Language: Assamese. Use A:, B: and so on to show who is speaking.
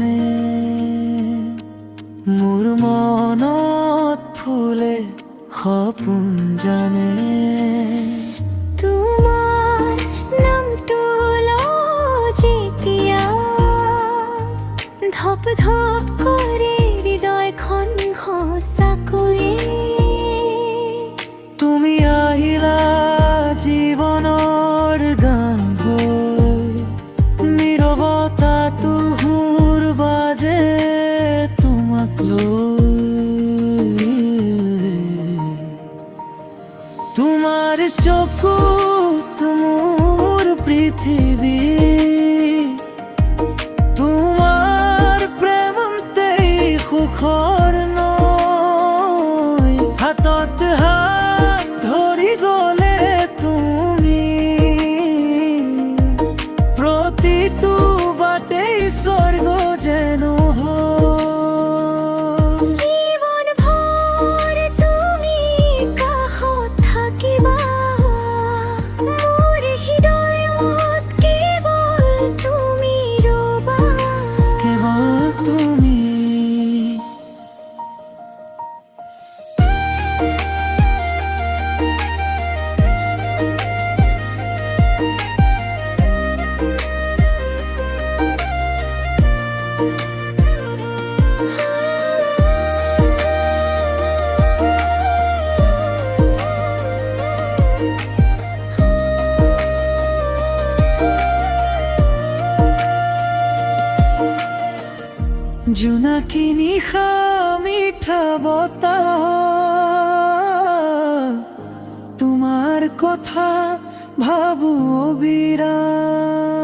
A: জানে মোৰ মনত ফুলে সপোন জানে
B: তোমাৰ নামটো লওঁ যেতিয়া ধপ ধপ কৰে হৃদয়খন সঁচাকৈয়ে
A: তুমি আহিলা জীৱনৰ গান হৈ নীৰৱতাটো সুৰ বাজে তোমাক লৈ তোমাৰ চকুত মোৰ পৃথিৱী তোমাৰ প্ৰেমতেই সুখৰ নৈ হাতত হাত ধৰি গ'লে তুমি প্ৰতিটো বাটেই স্বৰ্গ যেন
B: জীৱন ভৰ তুমি কাষত থাকিবা মোৰ হৃদয়ত কেৱল তুমি ৰবা
A: কেৱল তুমি জোনাকী নিশা মিঠা বতাহ তোমাৰ কথা ভাবো অবিৰাম।